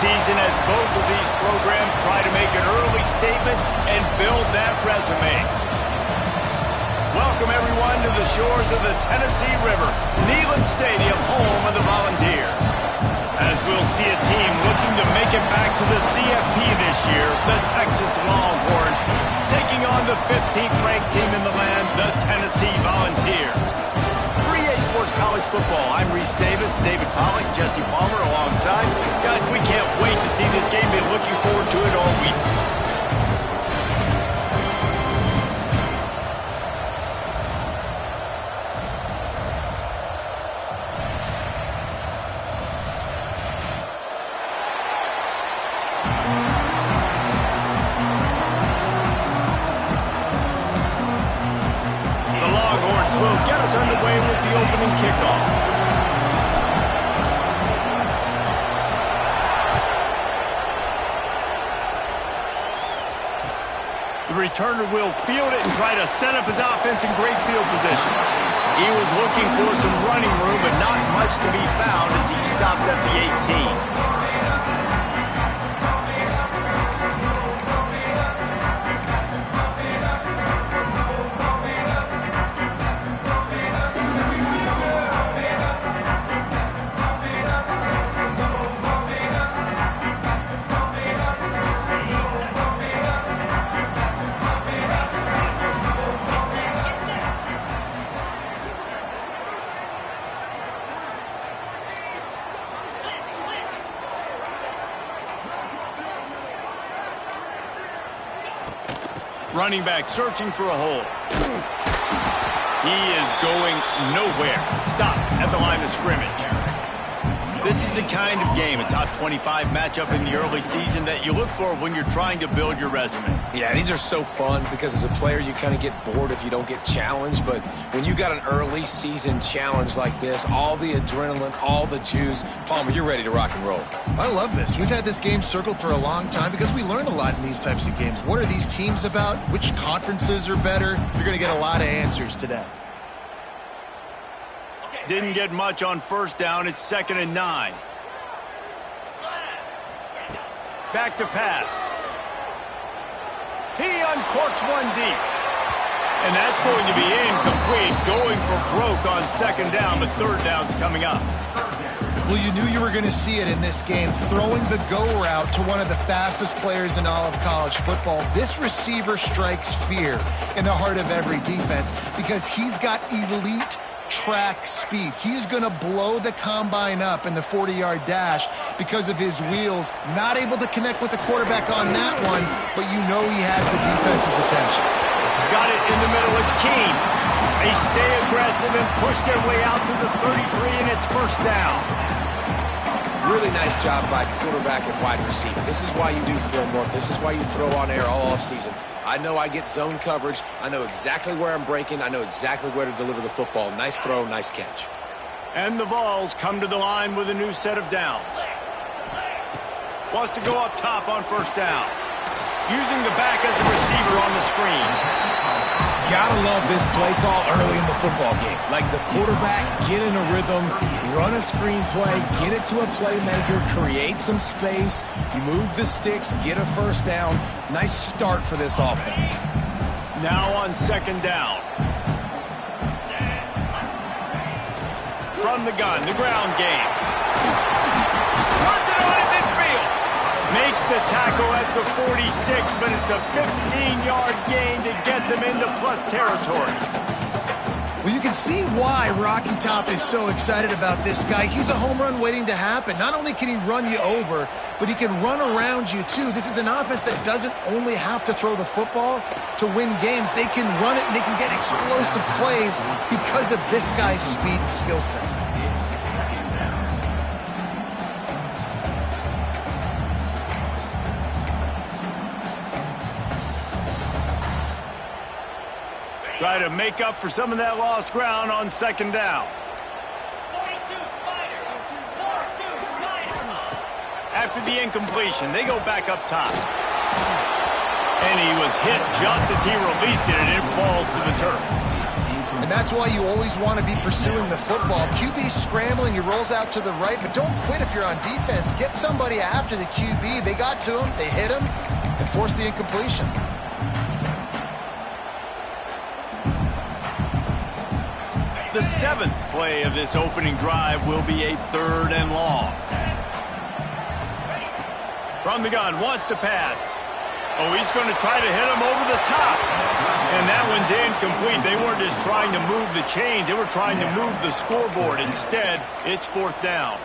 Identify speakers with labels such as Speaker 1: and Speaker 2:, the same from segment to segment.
Speaker 1: season as both of these programs try to make an early statement and build that resume. Welcome, everyone, to the shores of the Tennessee River, Neyland Stadium, home of the Volunteers. As we'll see a team looking to make it back to the CFP this year, the Texas Longhorns, taking on the 15th-ranked team in the land, the Tennessee Volunteers. For EA Sports College Football, I'm Reese Davis, David Pollack, Jesse Palmer alongside. Guys, we can't wait to see this game. Been looking forward to it all week. Will get us underway with the opening kickoff. The returner will field it and try to set up his offense in great field position. He was looking for some running room, but not much to be found as he stopped at the 18. Running back searching for a hole. He is going nowhere. Stop at the line of scrimmage. This is the kind of game, a top 25 matchup in the early season, that you look for when you're trying to build your resume.
Speaker 2: Yeah, these are so fun because as a player you kind of get bored if you don't get challenged, but when you got an early season challenge like this, all the adrenaline, all the juice, Palmer, you're ready to rock and roll.
Speaker 3: I love this. We've had this game circled for a long time because we learn a lot in these types of games. What are these teams about? Which conferences are better? You're going to get a lot of answers today.
Speaker 1: Didn't get much on first down. It's 2nd and 9. Back to pass. He uncorks one deep. And that's going to be incomplete. Going for broke on 2nd down, but 3rd down's coming up.
Speaker 3: Well, you knew you were going to see it in this game. Throwing the go route to one of the fastest players in all of college football. This receiver strikes fear in the heart of every defense because he's got elite track speed. He's going to blow the combine up in the 40-yard dash because of his wheels. Not able to connect with the quarterback on that one, but you know he has the defense's attention.
Speaker 1: Got it in the middle. It's Keene. They stay aggressive and push their way out to the 33, and it's 1st down.
Speaker 2: Really nice job by quarterback and wide receiver. This is why you do film work. This is why you throw on air all offseason. I know I get zone coverage. I know exactly where I'm breaking. I know exactly where to deliver the football. Nice throw, nice catch.
Speaker 1: And the Vols come to the line with a new set of downs. Wants to go up top on 1st down. Using the back as a receiver on the screen.
Speaker 2: Gotta love this play call early in the football game. Like the quarterback, get in a rhythm, run a screen play, get it to a playmaker, create some space, move the sticks, get a 1st down. Nice start for this offense.
Speaker 1: Now on 2nd down. From the gun, the ground game. Runs it on in midfield. Makes the tackle at the 46, but it's a 15-yard gain to get them into plus territory.
Speaker 3: Well, you can see why Rocky Top is so excited about this guy. He's a home run waiting to happen. Not only can he run you over, but he can run around you too. This is an offense that doesn't only have to throw the football to win games. They can run it and they can get explosive plays because of this guy's speed and skill set.
Speaker 1: Try to make up for some of that lost ground on 2nd down. After the incompletion, they go back up top. And he was hit just as he released it, and it falls to the turf.
Speaker 3: And that's why you always want to be pursuing the football. QB scrambling, he rolls out to the right, but don't quit if you're on defense. Get somebody after the QB. They got to him, they hit him, and forced the incompletion.
Speaker 1: The 7th play of this opening drive will be a 3rd and long. From the gun, wants to pass. Oh, he's going to try to hit him over the top. And that one's incomplete. They weren't just trying to move the chains. They were trying to move the scoreboard. Instead, it's 4th down.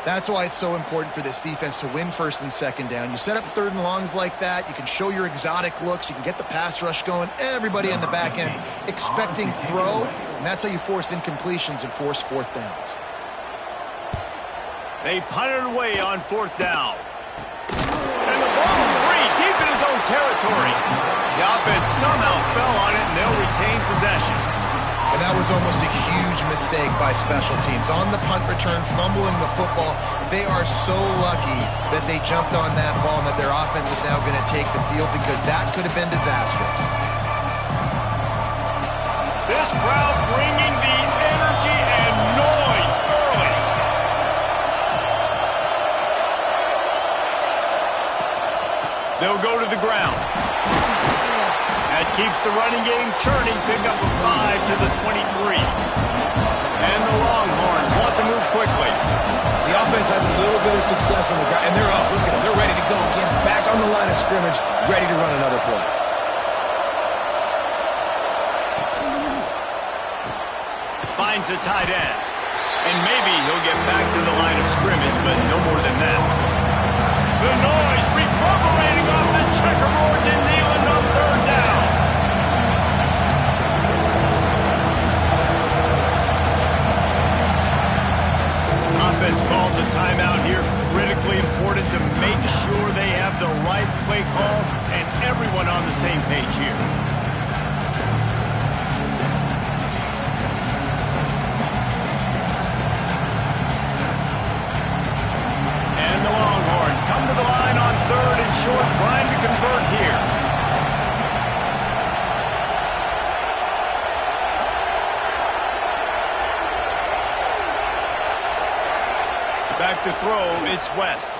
Speaker 3: That's why it's so important for this defense to win 1st and 2nd down. You set up 3rd and longs like that. You can show your exotic looks. You can get the pass rush going. Everybody on the back end expecting throw. And that's how you force incompletions and force 4th downs.
Speaker 1: They punted away on 4th down. And the ball's free, deep in his own territory. The offense somehow fell on it, and they'll retain possession.
Speaker 3: And that was almost a huge mistake by special teams. On the punt return, fumbling the football. They are so lucky that they jumped on that ball and that their offense is now going to take the field, because that could have been disastrous.
Speaker 1: This crowd bringing the energy and noise early. They'll go to the ground. That keeps the running game churning. Pick up a 5 to the 23. And the Longhorns want to move quickly.
Speaker 2: The offense has a little bit of success on the ground, and they're up. Look at them. They're ready to go again. Back on the line of scrimmage, ready to run another play.
Speaker 1: Finds the tight end. And maybe he'll get back to the line of scrimmage, but no more than that. The noise reverberating off the checkerboards in Neyland on 3rd down. Offense calls a timeout here. Critically important to make sure they have the right play call and everyone on the same page here. Come to the line on 3rd and short, trying to convert here. Back to throw, it's West.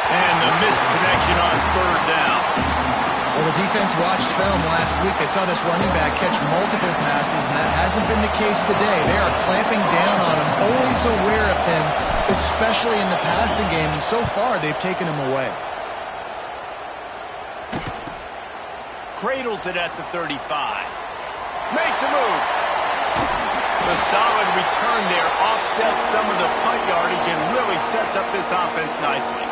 Speaker 1: And the missed connection on 3rd down.
Speaker 3: Well, the defense watched film last week. They saw this running back catch multiple passes, and that hasn't been the case today. They are clamping down on him, always aware of him, especially in the passing game, and so far they've taken him away.
Speaker 1: Cradles it at the 35. Makes a move. The solid return there offsets some of the punt yardage and really sets up this offense nicely.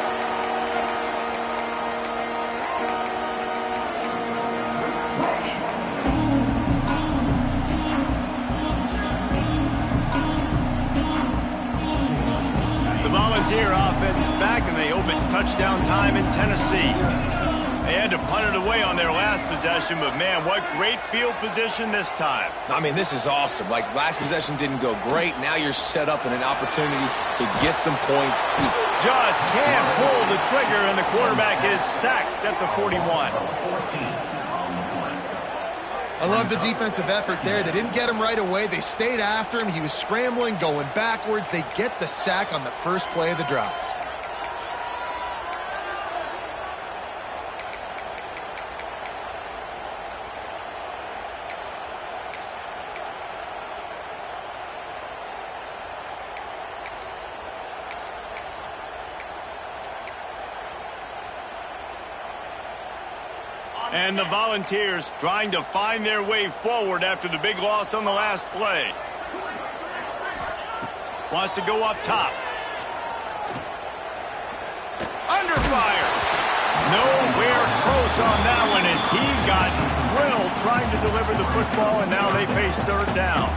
Speaker 1: Volunteer offense is back, and they hope it's touchdown time in Tennessee. They had to punt it away on their last possession, but man, what great field position this time.
Speaker 2: I mean, this is awesome. Like, last possession didn't go great. Now you're set up in an opportunity to get some points.
Speaker 1: Just can't pull the trigger, and the quarterback is sacked at the 41.
Speaker 3: I love the defensive effort there. They didn't get him right away. They stayed after him. He was scrambling, going backwards. They get the sack on the first play of the drive.
Speaker 1: And the Volunteers trying to find their way forward after the big loss on the last play. Wants to go up top. Under fire. Nowhere close on that one as he got drilled trying to deliver the football, and now they face 3rd down.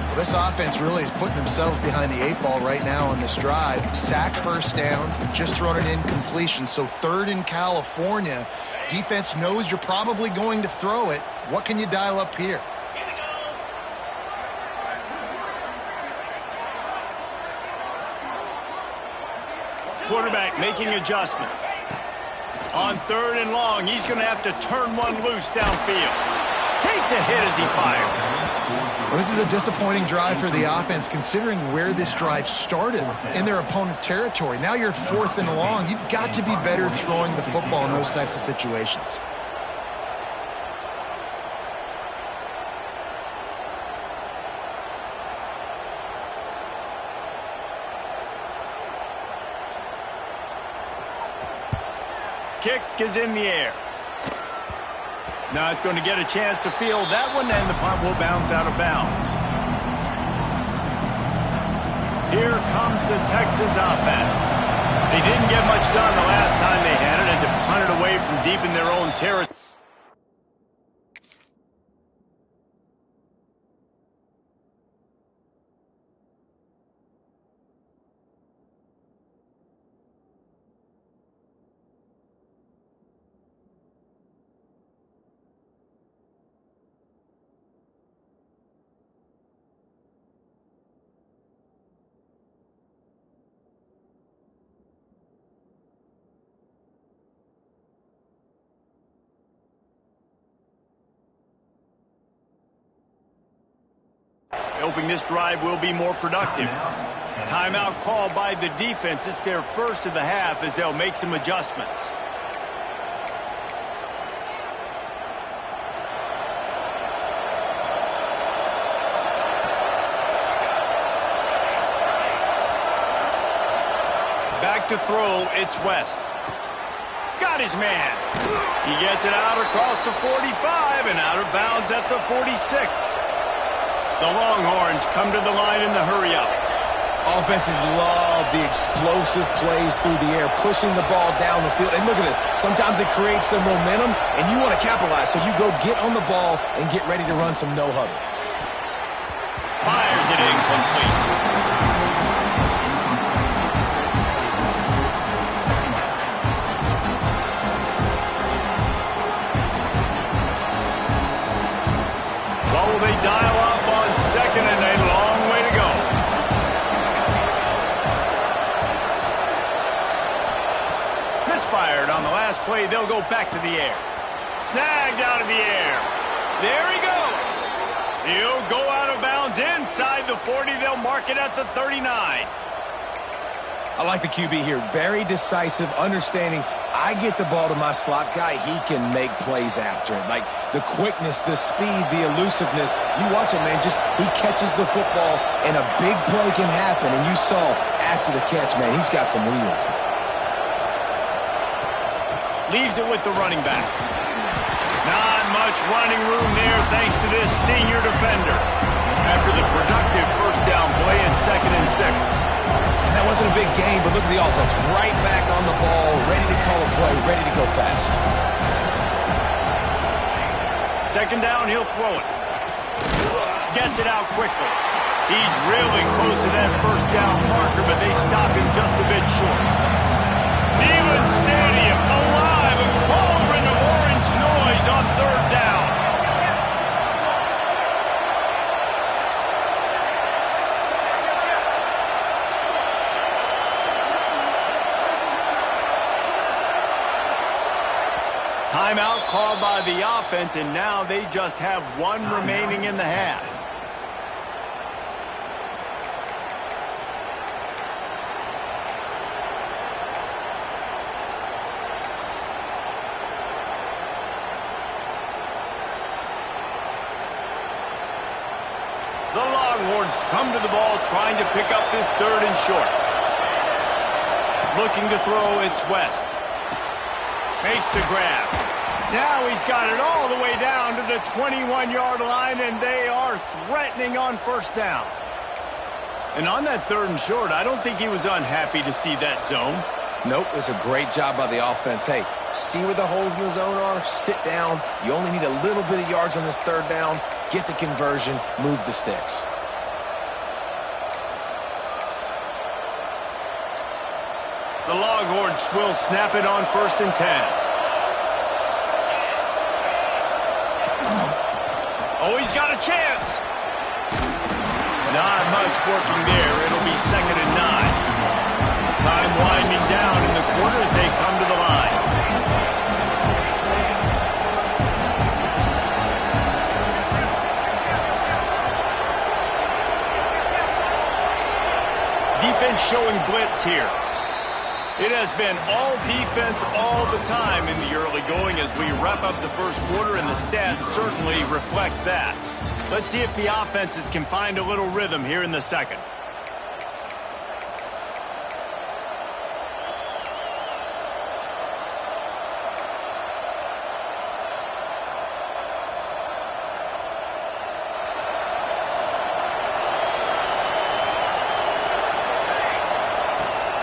Speaker 3: Well, this offense really is putting themselves behind the 8 ball right now on this drive. Sacked 1st down, just thrown an incompletion. So 3rd in California. Defense knows you're probably going to throw it. What can you dial up here?
Speaker 1: Quarterback making adjustments. On 3rd and long, he's going to have to turn one loose downfield. Takes a hit as he fires.
Speaker 3: Well, this is a disappointing drive for the offense, considering where this drive started in their opponent territory. Now you're 4th and long. You've got to be better throwing the football in those types of situations.
Speaker 1: Kick is in the air. Not going to get a chance to field that one, and the punt will bounce out of bounds. Here comes the Texas offense. They didn't get much done the last time they had it, and to punt it away from deep in their own territory. Hoping this drive will be more productive. Timeout called by the defense. It's their first of the half as they'll make some adjustments. Back to throw, it's West. Got his man. He gets it out across the 45 and out of bounds at the 46. The Longhorns come to the line in the hurry-up.
Speaker 2: Offenses love the explosive plays through the air, pushing the ball down the field. And look at this. Sometimes it creates some momentum, and you want to capitalize. So you go get on the ball and get ready to run some no-huddle.
Speaker 1: Fires it incomplete. What will they dial up? Second and a long way to go. Misfired on the last play. They'll go back to the air. Snagged out of the air. There he goes. He'll go out of bounds inside the 40. They'll mark it at the 39.
Speaker 2: I like the QB here. Very decisive, understanding. I get the ball to my slot guy, he can make plays after it. Like the quickness, the speed, the elusiveness. You watch it, man. Just he catches the football, and a big play can happen. And you saw after the catch, man, he's got some wheels.
Speaker 1: Leaves it with the running back. Not much running room there thanks to this senior defender. After the productive first down play and 2nd and 6.
Speaker 2: That wasn't a big game, but look at the offense. Right back on the ball, ready to call a play, ready to go fast.
Speaker 1: 2nd down, he'll throw it. Gets it out quickly. He's really close to that first down marker, but they stop him just a bit short. Neyland Stadium alive, a cauldron of orange noise on 3rd down. Timeout called by the offense, and now they just have one remaining in the half. The Longhorns come to the ball trying to pick up this 3rd and short. Looking to throw, it's West. Makes the grab. Now he's got it all the way down to the 21-yard line, and they are threatening on 1st down. And on that 3rd and short, I don't think he was unhappy to see that zone.
Speaker 2: Nope, it was a great job by the offense. Hey, see where the holes in the zone are, sit down. You only need a little bit of yards on this 3rd down. Get the conversion, move the sticks.
Speaker 1: The Longhorns will snap it on 1st and 10. Oh, he's got a chance. Not much working there. It'll be 2nd and 9. Time winding down in the quarter as they come to the line. defense showing blitz here. It has been all defense all the time in the early going as we wrap up the first quarter, and the stats certainly reflect that. Let's see if the offenses can find a little rhythm here in the second.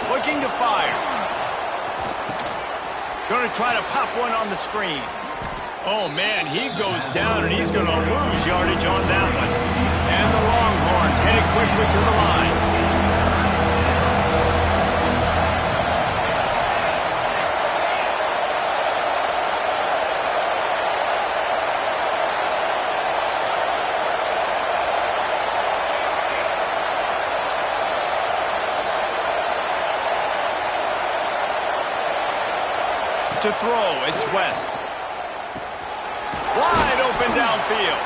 Speaker 1: Looking to fire. Going to try to pop one on the screen. Oh, man, he goes down, and he's going to lose yardage on that one. And the Longhorns headed quickly to the line. To throw, it's West. Wide open downfield.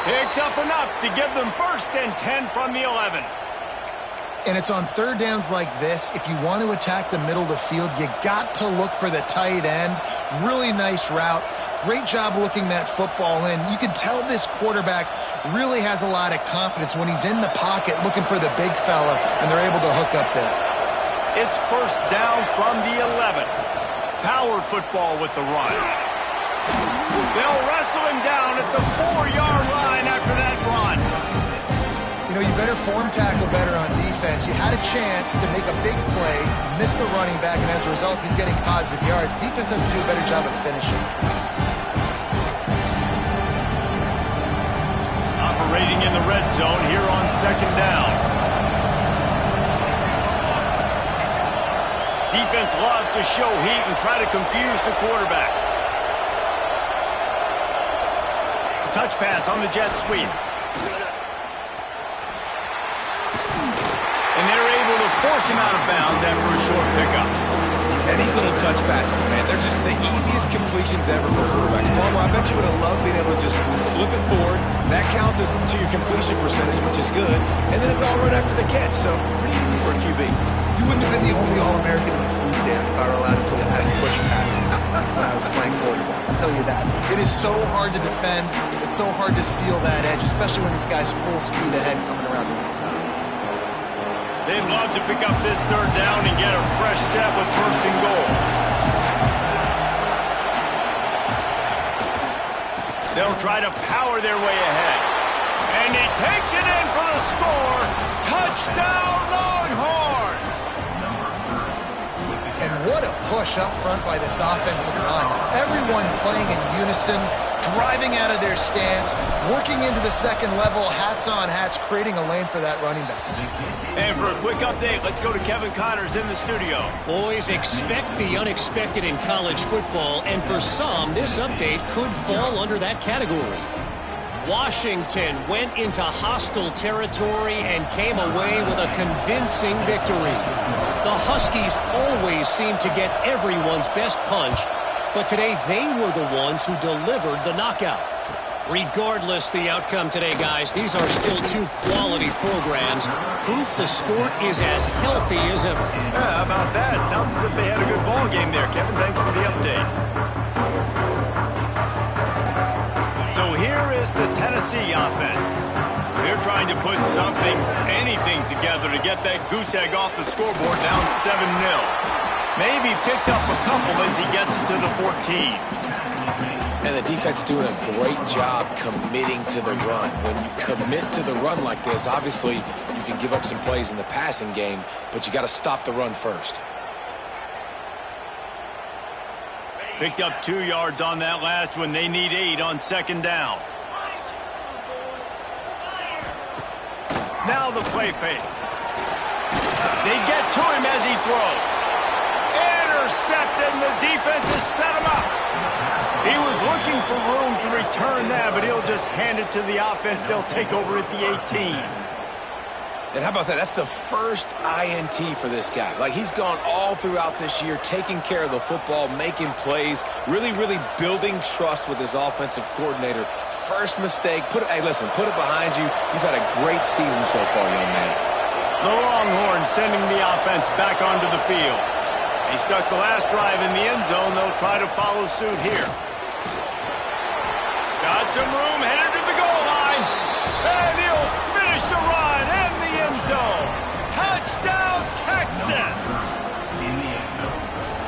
Speaker 1: Picks up enough to give them 1st and 10 from the 11.
Speaker 3: And it's on third downs like this. If you want to attack the middle of the field, you got to look for the tight end. Really nice route. Great job looking that football in. You can tell this quarterback really has a lot of confidence when he's in the pocket looking for the big fella, and they're able to hook up there.
Speaker 1: It's 1st down from the 11. Power football with the run. They'll wrestle him down at the 4-yard line after that run.
Speaker 3: You know, you better form tackle better on defense. You had a chance to make a big play, miss the running back, and as a result, he's getting positive yards. Defense has to do a better job of finishing.
Speaker 1: Operating in the red zone here on 2nd down. Defense loves to show heat and try to confuse the quarterback. Touch pass on the jet sweep. And they're able to force him out of bounds after a short pickup.
Speaker 2: And these little touch passes, man, they're just the easiest completions ever for quarterbacks. Palmer, I bet you would have loved being able to just flip it forward. That counts as to your completion percentage, which is good. And then it's all right after the catch, so pretty easy for a QB.
Speaker 3: You wouldn't have been the only All-American in this booth, Dan, if I were allowed to put ahead and push passes when I was playing quarterback. I'll tell you that. It is so hard to defend. It's so hard to seal that edge, especially when this guy's full speed ahead coming around the inside.
Speaker 1: They'd love to pick up this 3rd down and get a fresh set with 1st and goal. They'll try to power their way ahead. And he takes it in for the score. Touchdown, Longhorns!
Speaker 3: And what a push up front by this offensive line. Everyone playing in unison, driving out of their stance, working into the second level, hats on hats, creating a lane for that running back.
Speaker 1: And for a quick update, let's go to Kevin Connors in the studio.
Speaker 4: Boys, expect the unexpected in college football, and for some, this update could fall under that category. Washington went into hostile territory and came away with a convincing victory. The Huskies always seem to get everyone's best punch, but today they were the ones who delivered the knockout. Regardless the outcome today, guys, these are still 2 quality programs. Proof the sport is as healthy as ever.
Speaker 1: Yeah, how about that? Sounds as if they had a good ball game there. Kevin, thanks for the update. So here is the Tennessee offense. They're trying to put something, anything together to get that goose egg off the scoreboard down 7-0. Maybe picked up a couple as he gets it to the 14.
Speaker 2: And the defense doing a great job committing to the run. When you commit to the run like this, obviously you can give up some plays in the passing game, but you got to stop the run first.
Speaker 1: Picked up 2 yards on that last one. They need 8 on 2nd down. Now the play fake. They get to him as he throws. Intercepted, and the defense has set him up. He was looking for room to return that, but he'll just hand it to the offense. They'll take over at the 18.
Speaker 2: And how about that? That's the first INT for this guy. Like, he's gone all throughout this year, taking care of the football, making plays, really building trust with his offensive coordinator. First mistake, hey, listen, put it behind you. You've had a great season so far, young man.
Speaker 1: The Longhorns sending the offense back onto the field. They stuck the last drive in the end zone. They'll try to follow suit here. Got some room, headed to the goal line. And he'll finish the run in the end zone. Touchdown, Texas!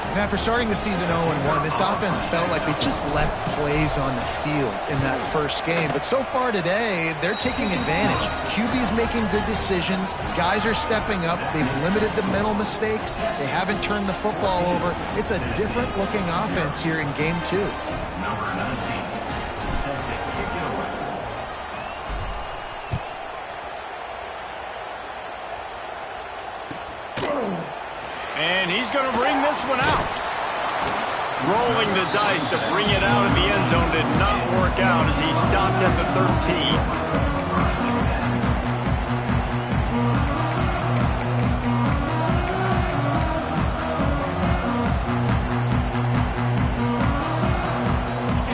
Speaker 3: And after starting the season 0-1, this offense felt like they just left plays on the field in that first game. But so far today, they're taking advantage. QB's making good decisions. Guys are stepping up. They've limited the mental mistakes. They haven't turned the football over. It's a different-looking offense here in Game 2.
Speaker 1: And he's going to bring this one out. Rolling the dice to bring it out of the end zone did not work out as he stopped at the 13.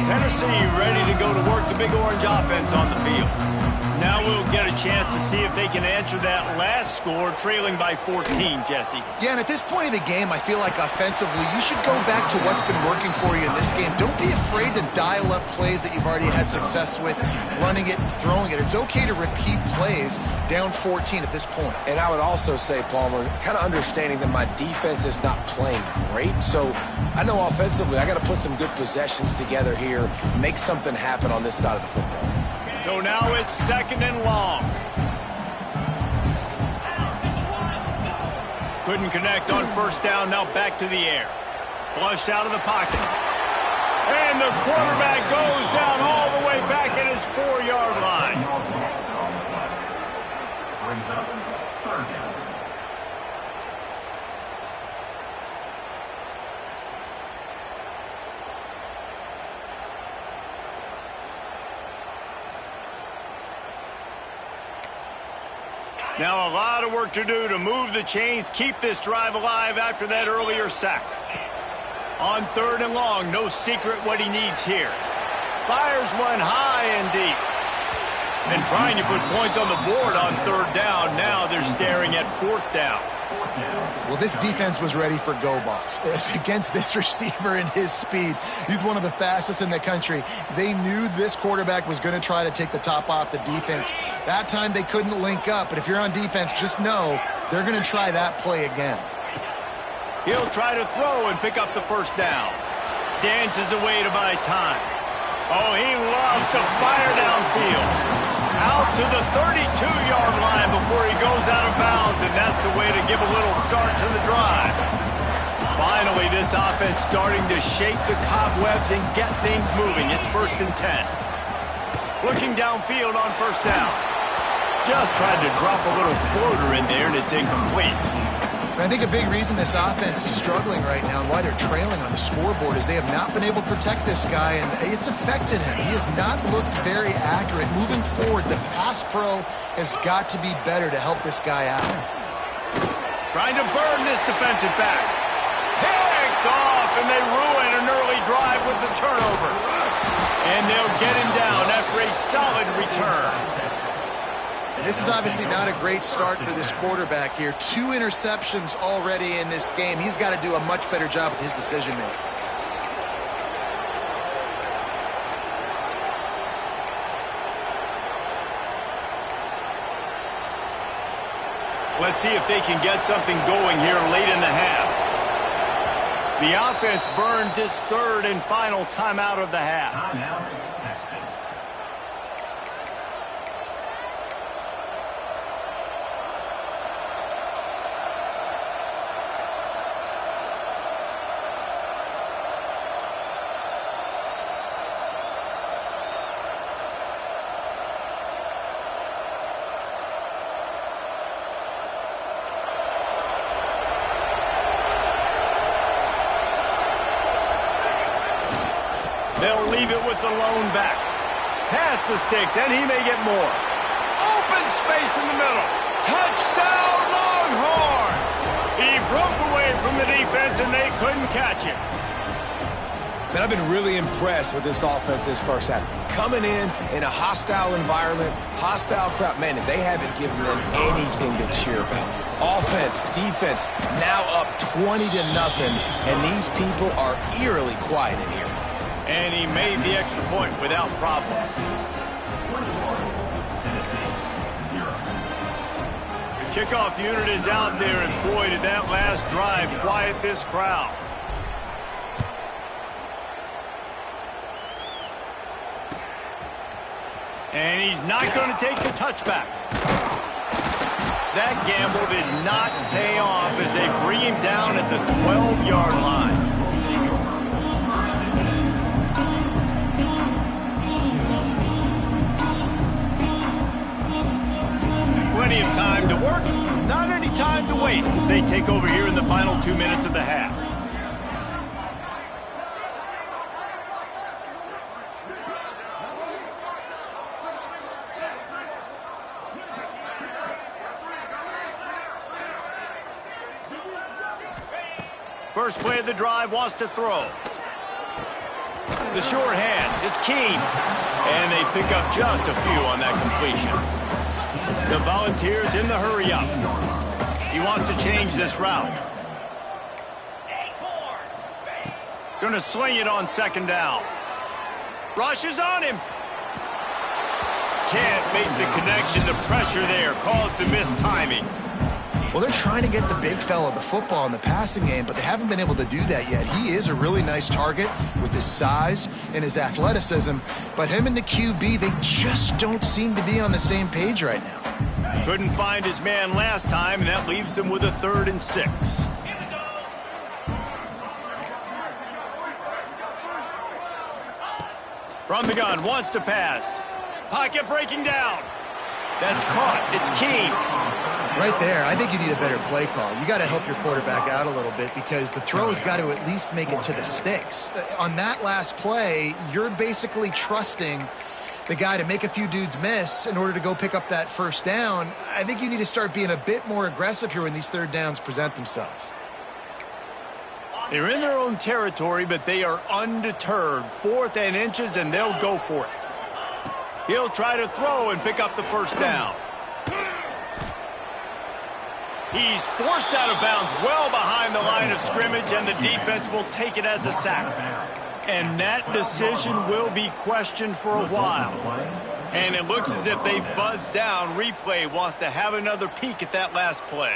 Speaker 1: Tennessee ready to go to work the Big Orange offense on the field. Now we'll get a chance to see if they can answer that last score, trailing by 14, Jesse.
Speaker 3: Yeah, and at this point in the game, I feel like offensively, you should go back to what's been working for you in this game. Don't be afraid to dial up plays that you've already had success with, running it and throwing it. It's okay to repeat plays down 14 at this point.
Speaker 2: And I would also say, Palmer, kind of understanding that my defense is not playing great. So I know offensively, I got to put some good possessions together here, make something happen on this side of the football.
Speaker 1: So now it's second and long. Couldn't connect on first down, now back to the air. Flushed out of the pocket. And the quarterback goes down all the way back at his 4-yard line. Brings up third down. Now a lot of work to do to move the chains, keep this drive alive after that earlier sack. On third and long, no secret what he needs here. Fires one high and deep. And trying to put points on the board on third down. Now they're staring at fourth down.
Speaker 3: Well, this defense was ready for go balls. Against this receiver and his speed, he's one of the fastest in the country. They knew this quarterback was going to try to take the top off the defense. That time they couldn't link up, but if you're on defense, just know they're going to try that play again.
Speaker 1: He'll try to throw and pick up the first down. Dances away to buy time. Oh, he loves to fire downfield. Out to the 32-yard line before he goes out of bounds, and that's the way to give a little start to the drive. Finally, this offense starting to shake the cobwebs and get things moving. It's 1st and 10. Looking downfield on first down. Just tried to drop a little floater in there, and it's incomplete.
Speaker 3: I think a big reason this offense is struggling right now and why they're trailing on the scoreboard is they have not been able to protect this guy, and it's affected him. He has not looked very accurate. Moving forward, the pass pro has got to be better to help this guy out.
Speaker 1: Trying to burn this defensive back. Picked off, and they ruin an early drive with the turnover. And they'll get him down after a solid return.
Speaker 3: This is obviously not a great start for this quarterback here. 2 interceptions already in this game. He's got to do a much better job with his decision-making.
Speaker 1: Let's see if they can get something going here late in the half. The offense burns its third and final timeout of the half. Timeout, Texas. They'll leave it with the lone back. Past the sticks, and he may get more. Open space in the middle. Touchdown, Longhorns! He broke away from the defense, and they couldn't catch him.
Speaker 2: Man, I've been really impressed with this offense this first half. Coming in a hostile environment, hostile crowd, man, they haven't given them anything to cheer about. Offense, defense, now up 20-0, and these people are eerily quiet in here.
Speaker 1: And he made the extra point without problem. The kickoff unit is out there, and boy, did that last drive quiet this crowd. And he's not going to take the touchback. That gamble did not pay off as they bring him down at the 12-yard line. Plenty of time to work, not any time to waste as they take over here in the final 2 minutes of the half. First play of the drive, wants to throw. The short hands, it's Keene. And they pick up just a few on that completion. The Volunteers in the hurry up. He wants to change this route. Gonna sling it on second down. Rushes on him. Can't make the connection. The pressure there caused the missed timing.
Speaker 3: Well, they're trying to get the big fella the football in the passing game, but they haven't been able to do that yet. He is a really nice target with his size and his athleticism, but him and the QB, they just don't seem to be on the same page right now.
Speaker 1: Couldn't find his man last time, and that leaves him with a 3rd and 6. From the gun, wants to pass. Pocket breaking down. That's caught. It's Keene.
Speaker 3: Right there, I think you need a better play call. You got to help your quarterback out a little bit because the throw has got to at least make it to the sticks. On that last play, you're basically trusting the guy to make a few dudes miss in order to go pick up that first down. I think you need to start being a bit more aggressive here when these third downs present themselves.
Speaker 1: They're in their own territory, but they are undeterred. 4th and inches, and they'll go for it. He'll try to throw and pick up the first down. He's forced out of bounds well behind the line of scrimmage, and the defense will take it as a sack. And that decision will be questioned for a while. And it looks as if they've buzzed down. Replay wants to have another peek at that last play.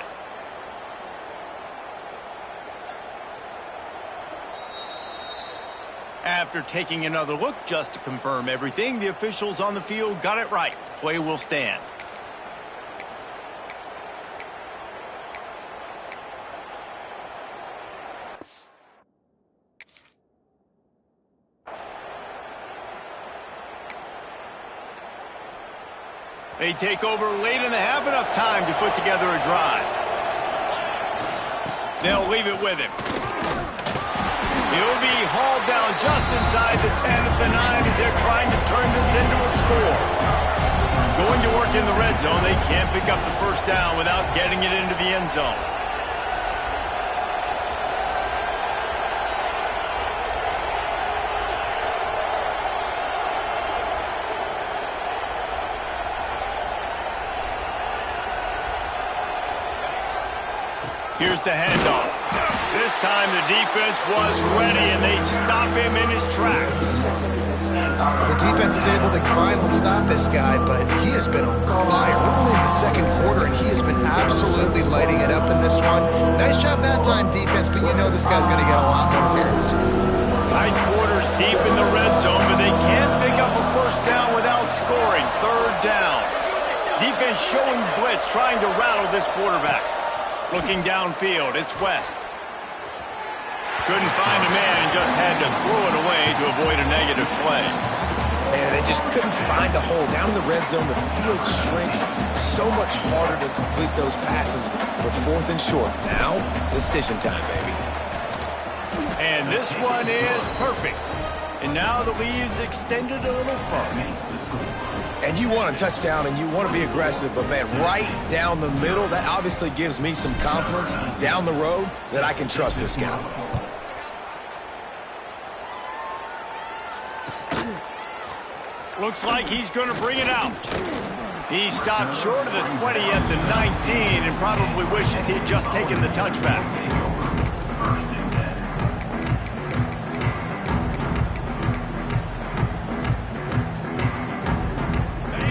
Speaker 1: After taking another look just to confirm everything, the officials on the field got it right. The play will stand. They take over late in the half, enough time to put together a drive. They'll leave it with him. He'll be hauled down just inside the 10 at the 9 as they're trying to turn this into a score. Going to work in the red zone, they can't pick up the first down without getting it into the end zone. Here's the handoff. This time the defense was ready, and they stop him in his tracks.
Speaker 3: The defense is able to finally stop this guy, but he has been on fire. We're only in the second quarter, and he has been absolutely lighting it up in this one. Nice job that time, defense, but you know this guy's going to get a lot more carries.
Speaker 1: Tight quarters deep in the red zone, but they can't pick up a first down without scoring. 3rd down. Defense showing blitz, trying to rattle this quarterback. Looking downfield, it's West. Couldn't find a man and just had to throw it away to avoid a negative play.
Speaker 2: Man, they just couldn't find a hole. Down in the red zone, the field shrinks. So much harder to complete those passes. But 4th and short. Now, decision time, baby.
Speaker 1: And this one is perfect. And now the lead is extended a little further.
Speaker 2: And you want a touchdown and you want to be aggressive, but man, right down the middle, that obviously gives me some confidence down the road that I can trust this guy.
Speaker 1: Looks like he's going to bring it out. He stopped short of the 20 at the 19 and probably wishes he'd just taken the touchback.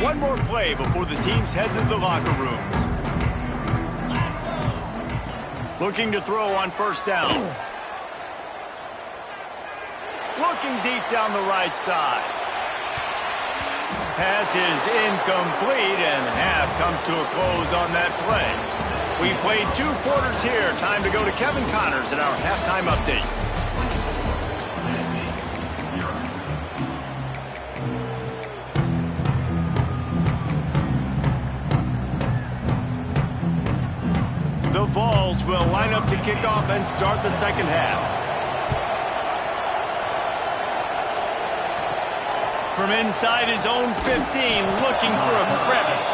Speaker 1: One more play before the teams head to the locker rooms. Looking to throw on first down. Looking deep down the right side. Pass is incomplete, and half comes to a close on that play. We played 2 quarters here. Time to go to Kevin Connors in our halftime update. The Vols will line up to kick off and start the second half. From inside his own 15, looking for a crevice.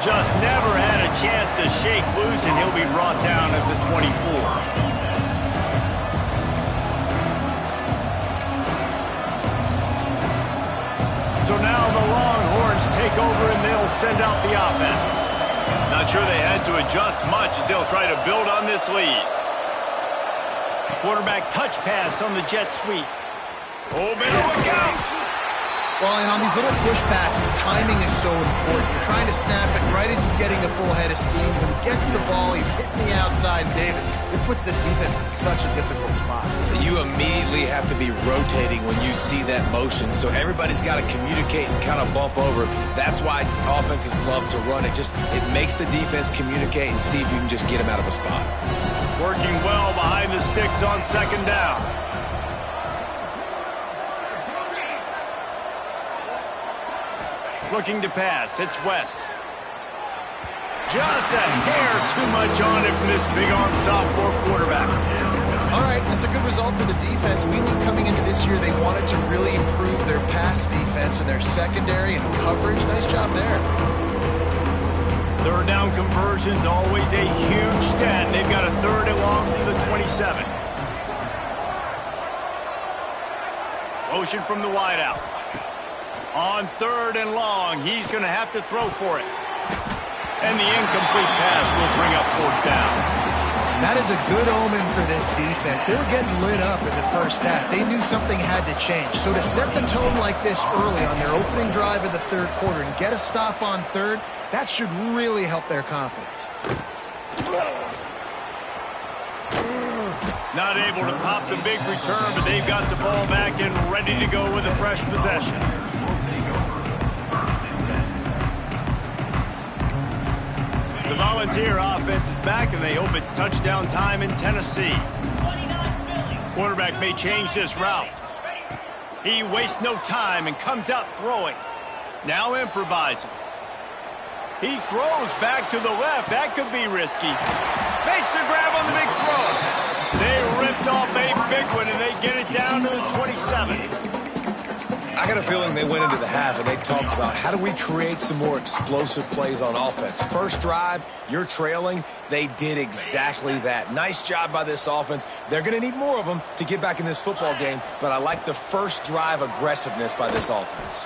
Speaker 1: Just never had a chance to shake loose, and he'll be brought down at the 24. So now the Longhorns take over, and they'll send out the offense. Not sure they had to adjust much as they'll try to build on this lead. Quarterback touch pass on the jet sweep. Oh, better look out!
Speaker 3: Well, and on these little push passes, timing is so important. You're trying to snap it right as he's getting a full head of steam. When he gets the ball, he's hitting the outside, David. It puts the defense in such a difficult spot.
Speaker 2: You immediately have to be rotating when you see that motion, so everybody's got to communicate and kind of bump over. That's why offenses love to run it. It makes the defense communicate and see if you can just get them out of a spot.
Speaker 1: Working well behind the sticks on second down. Looking to pass. It's West. Just a hair too much on it from this big-arm sophomore quarterback.
Speaker 3: All right, that's a good result for the defense. We knew coming into this year they wanted to really improve their pass defense and their secondary and coverage. Nice job there.
Speaker 1: Third down conversion's always a huge stat. They've got a 3rd and long from the 27. Motion from the wideout. On 3rd and long, he's going to have to throw for it. And the incomplete pass will bring up 4th down.
Speaker 3: That is a good omen for this defense. They were getting lit up in the first half. They knew something had to change. So to set the tone like this early on their opening drive of the 3rd quarter and get a stop on 3rd, that should really help their confidence.
Speaker 1: Not able to pop the big return, but they've got the ball back and ready to go with a fresh possession. The Volunteer offense is back, and they hope it's touchdown time in Tennessee. Quarterback may change this route. He wastes no time and comes out throwing. Now improvising. He throws back to the left. That could be risky. Makes the grab on the big throw. They ripped off a big one, and they get it down to the 27.
Speaker 2: I got a feeling they went into the half and they talked about how do we create some more explosive plays on offense. First drive, you're trailing. They did exactly that. Nice job by this offense. They're going to need more of them to get back in this football game, but I like the first drive aggressiveness by this offense.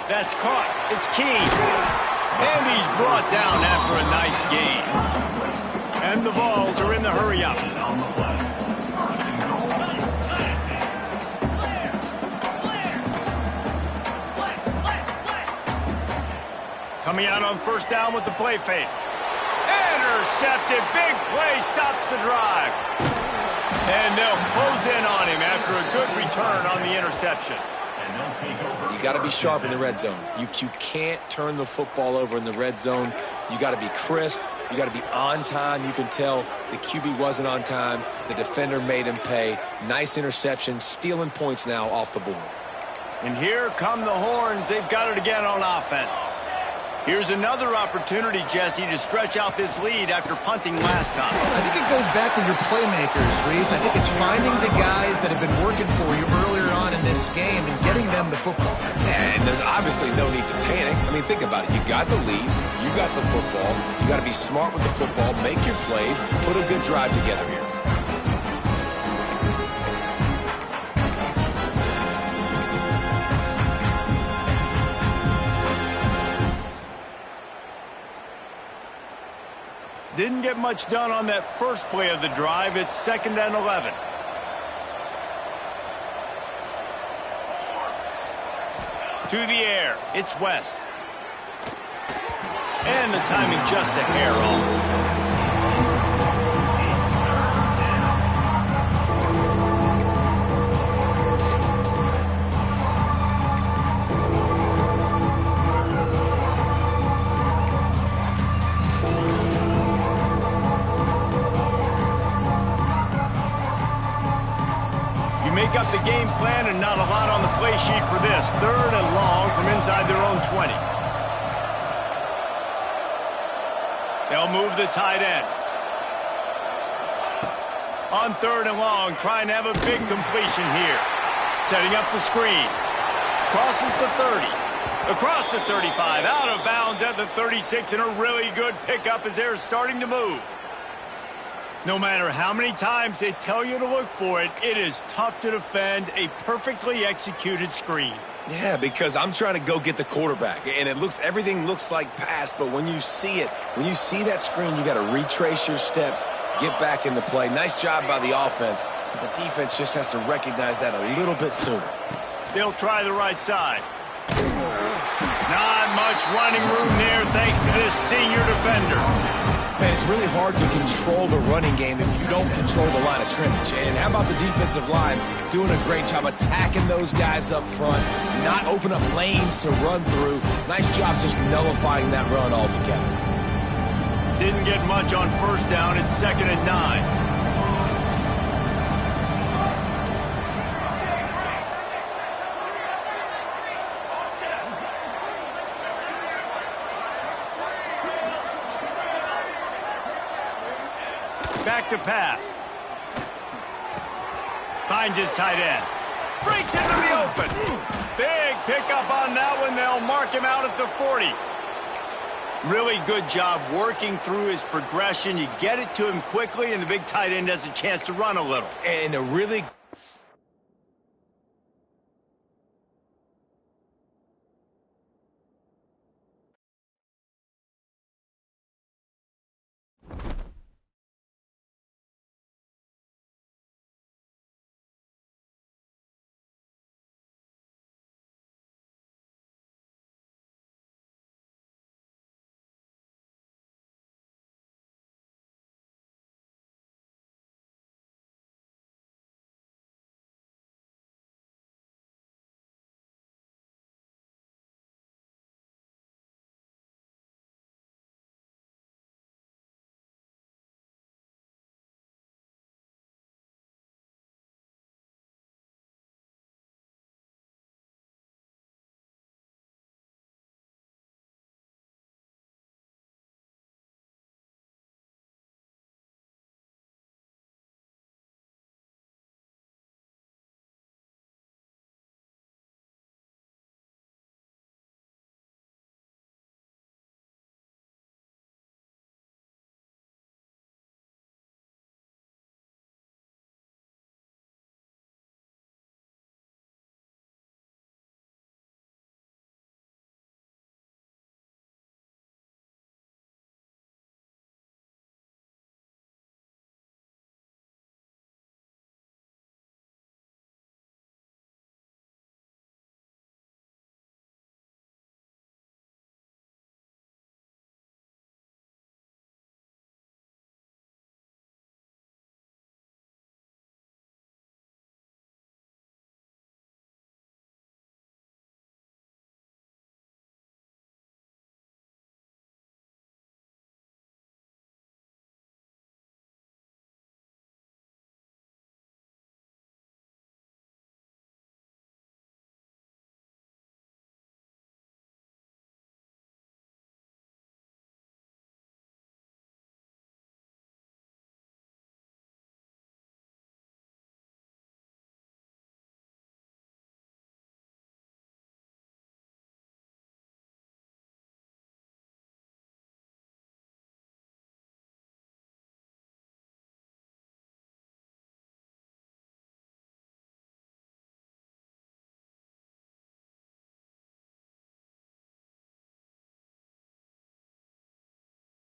Speaker 1: That's caught. It's Key. And he's brought down after a nice gain. And the Vols are in the hurry-up. Coming out on first down with the play fake. Intercepted. Big play stops the drive. And they'll close in on him after a good return on the interception.
Speaker 2: You got to be sharp in the red zone. You can't turn the football over in the red zone. You got to be crisp. You got to be on time. You can tell the QB wasn't on time. The defender made him pay. Nice interception, stealing points now off the board.
Speaker 1: And here come the Horns. They've got it again on offense. Here's another opportunity, Jesse, to stretch out this lead after punting last time.
Speaker 3: I think it goes back to your playmakers, Reese. I think it's finding the guys that have been working for you earlier on in this game and getting them the football.
Speaker 2: And there's obviously no need to panic. I mean, think about it. You got the lead. You got the football. You got to be smart with the football, make your plays, put a good drive together here.
Speaker 1: Didn't get much done on that first play of the drive. It's 2nd and 11. To the air, it's West. And the timing just a hair off. Make up the game plan and not a lot on the play sheet for this. 3rd and long from inside their own 20. They'll move the tight end. On 3rd and long, trying to have a big completion here. Setting up the screen. Crosses the 30. Across the 35. Out of bounds at the 36, and a really good pickup as they're starting to move. No matter how many times they tell you to look for it, it is tough to defend a perfectly executed screen.
Speaker 2: Yeah, because I'm trying to go get the quarterback, and everything looks like pass, but when you see it, when you see that screen, you got to retrace your steps, get back in the play. Nice job by the offense, but the defense just has to recognize that a little bit sooner.
Speaker 1: They'll try the right side. Not much running room there thanks to this senior defender.
Speaker 2: Man, it's really hard to control the running game if you don't control the line of scrimmage. And how about the defensive line doing a great job attacking those guys up front, not open up lanes to run through. Nice job just nullifying that run altogether.
Speaker 1: Didn't get much on 1st down. It's 2nd and 9. Back to pass. Finds his tight end. Breaks into the open. Big pickup on that one. They'll mark him out at the 40. Really good job working through his progression. You get it to him quickly, and the big tight end has a chance to run a little.
Speaker 2: And a really